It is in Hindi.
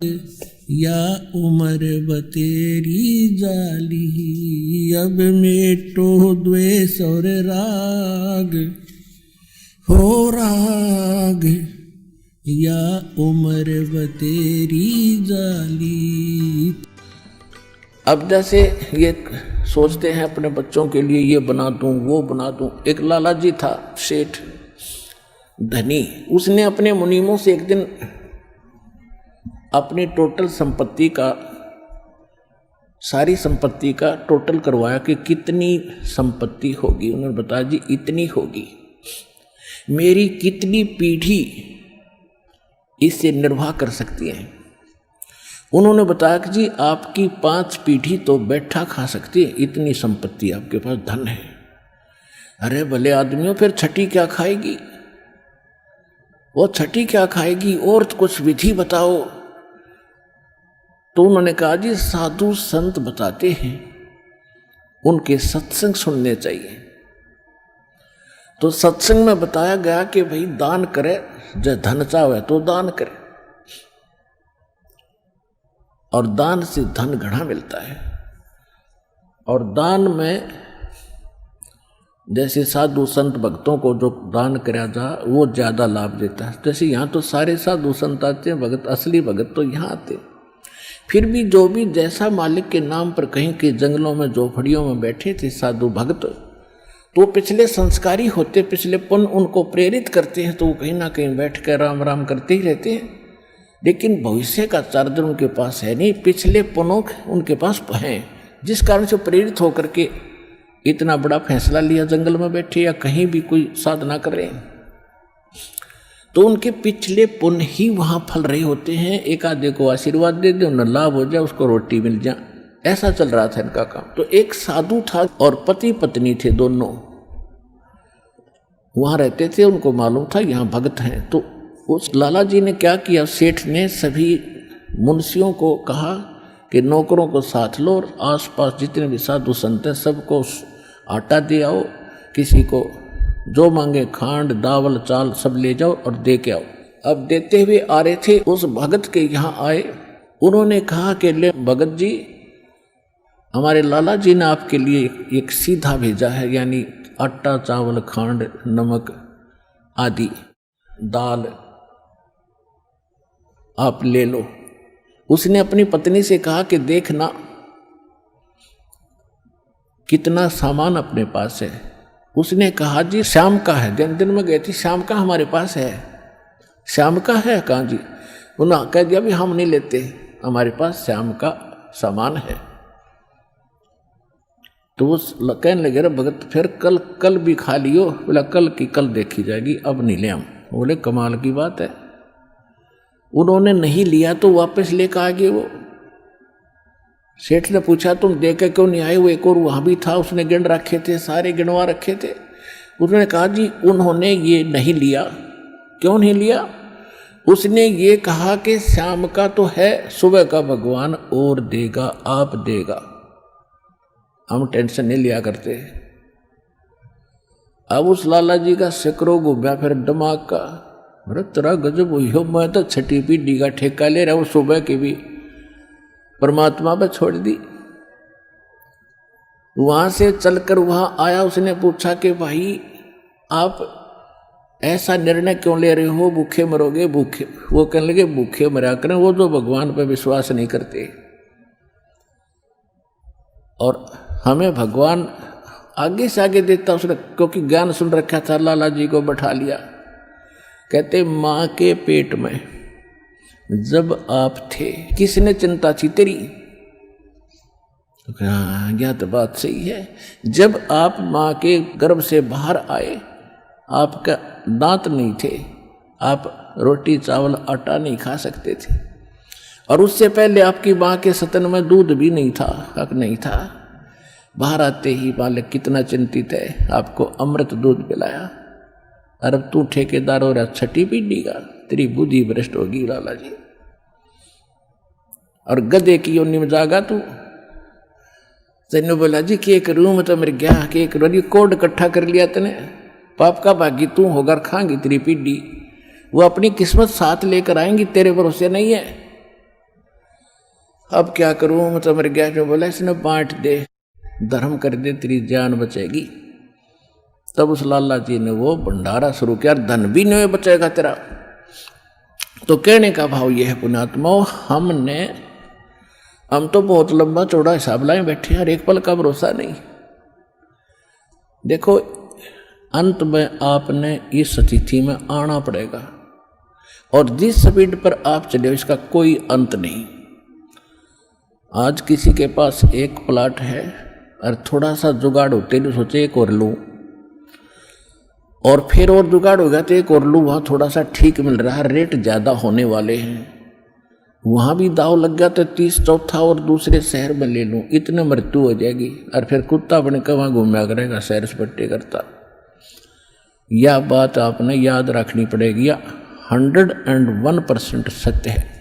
या उम्र बतेरी जाली, अब मेटो द्वेष और राग हो राग, या उम्र बतेरी जाली। अब जैसे ये सोचते हैं अपने बच्चों के लिए ये बना दूं वो बना दूं। एक लाला जी था सेठ धनी, उसने अपने मुनीमों से एक दिन अपनी टोटल संपत्ति का, सारी संपत्ति का टोटल करवाया कि कितनी संपत्ति होगी। उन्होंने बताया जी इतनी होगी, मेरी कितनी पीढ़ी इससे निर्वाह कर सकती है। उन्होंने बताया कि जी आपकी 5 पीढ़ी तो बैठा खा सकती है, इतनी संपत्ति आपके पास धन है। अरे भले आदमियों, फिर छठी क्या खाएगी? वो छठी क्या खाएगी? और कुछ विधि बताओ। तो उन्होंने कहा जी साधु संत बताते हैं, उनके सत्संग सुनने चाहिए। तो सत्संग में बताया गया कि भाई दान करे, जब धन चाहे तो दान करे, और दान से धन घना मिलता है। और दान में जैसे साधु संत भक्तों को जो दान करा जा वो ज्यादा लाभ देता है। जैसे यहाँ तो सारे साधु संत आते हैं, भगत असली भगत तो यहाँ आते। फिर भी जो भी जैसा मालिक के नाम पर कहीं के जंगलों में झोपड़ियों में बैठे थे साधु भक्त, तो पिछले संस्कारी होते, पिछले पुण्य उनको प्रेरित करते हैं, तो वो कहीं ना कहीं बैठ कर राम राम करते ही रहते हैं। लेकिन भविष्य का चार्जर उनके पास है नहीं, पिछले पुण्यों उनके पास हैं, जिस कारण से प्रेरित होकर के इतना बड़ा फैसला लिया, जंगल में बैठे या कहीं भी कोई साधना कर रहे हैं। तो उनके पिछले पुण्य ही वहां फल रहे होते हैं। एक आधे को आशीर्वाद दे दे, उन्हें लाभ हो जाए, उसको रोटी मिल जाए, ऐसा चल रहा था इनका काम। तो एक साधु था और पति पत्नी थे, दोनों वहां रहते थे। उनको मालूम था यहाँ भगत हैं। तो उस लाला जी ने क्या किया, सेठ ने सभी मुंशियों को कहा कि नौकरों को साथ लो और आसपास जितने भी साधु संत हैं सबको आटा दे आओ, किसी को जो मांगे खांड दावल चाल सब ले जाओ और दे के आओ। अब देते हुए आ रहे थे, उस भगत के यहाँ आए। उन्होंने कहा कि ले भगत जी, हमारे लाला जी ने आपके लिए एक सीधा भेजा है, यानी आटा चावल खांड नमक आदि दाल आप ले लो। उसने अपनी पत्नी से कहा कि देखना कितना सामान अपने पास है। उसने कहा जी शाम का है, दिन में गई थी, शाम का हमारे पास है। शाम का है? कहाँ जी? उन्होंने कह दिया भी हम नहीं लेते, हमारे पास शाम का सामान है। तो वो कहने लगे रे भगत फिर कल भी खा लियो। बोला कल की कल देखी जाएगी, अब नहीं ले हम। बोले कमाल की बात है। उन्होंने नहीं लिया तो वापस लेकर आ गए। वो सेठ ने पूछा तुम दे के क्यों नहीं आए? वो एक और वहां भी था, उसने गिन रखे थे, सारे गिनवा रखे थे। उसने कहा जी उन्होंने ये नहीं लिया। क्यों नहीं लिया? उसने ये कहा कि शाम का तो है, सुबह का भगवान और देगा, आप देगा, हम टेंशन नहीं लिया करते। अब उस लाला जी का सिकरो घूमया फिर दिमाग का, अरे तेरा गजब हुई हो, मैं तो छठी पीढ़ी का ठेका ले रहा हूं, सुबह की भी परमात्मा पर छोड़ दी। वहां से चलकर वहां आया, उसने पूछा कि भाई आप ऐसा निर्णय क्यों ले रहे हो, भूखे मरोगे? भूखे, वो कहने लगे भूखे मरा करें वो जो भगवान पर विश्वास नहीं करते, और हमें भगवान आगे से आगे देता। उसने क्योंकि ज्ञान सुन रखा था, लाला जी को बैठा लिया। कहते माँ के पेट में जब आप थे किसने चिंता थी तेरी? हाँ यह तो बात सही है। जब आप माँ के गर्भ से बाहर आए, आपका दांत नहीं थे, आप रोटी चावल आटा नहीं खा सकते थे, और उससे पहले आपकी माँ के सतन में दूध भी नहीं था, हक नहीं था। बाहर आते ही बालक कितना चिंतित है, आपको अमृत दूध पिलाया। अरे तू ठेकेदार हो रहा छठी पीढ़ी का, तेरी बुद्धि भ्रष्ट होगी लाला जी। और गधे की योनि में जागा तू। तेने बोला जी कि एक रूम तो मेरे गया कि एक कोड इकट्ठा कर लिया तने, पाप का भागी तू होकर खाएंगी तेरी पीढ़ी। वो अपनी किस्मत साथ लेकर आएंगी, तेरे भरोसे नहीं है। अब क्या करूं, मतलब मर गया। जो बोला इसने बांट दे, धर्म कर दे, तेरी जान बचेगी। तब उस लाला जी ने वो भंडारा शुरू किया, धन भी नहीं बचेगा तेरा। तो कहने का भाव यह है पुण्यात्माओं, हम तो बहुत लंबा चौड़ा हिसाब लाए बैठे हैं, एक पल का भरोसा नहीं। देखो अंत में आपने इस स्थिति में आना पड़ेगा, और जिस स्पीड पर आप चले इसका कोई अंत नहीं। आज किसी के पास एक प्लाट है और थोड़ा सा जुगाड़ होते नहीं, सोचे एक और लूं, और फिर और जुगाड़ हो गया तो एक और लूं, वहाँ थोड़ा सा ठीक मिल रहा है, रेट ज़्यादा होने वाले हैं, वहाँ भी दाव लग गया तो 30 चौथा और दूसरे शहर में ले लूँ, इतने मृत्यु हो जाएगी, और फिर कुत्ता बन के वहाँ घूमया करेगा, सैर सपट्टे करता। यह बात आपने याद रखनी पड़ेगी, 101% सत्य है।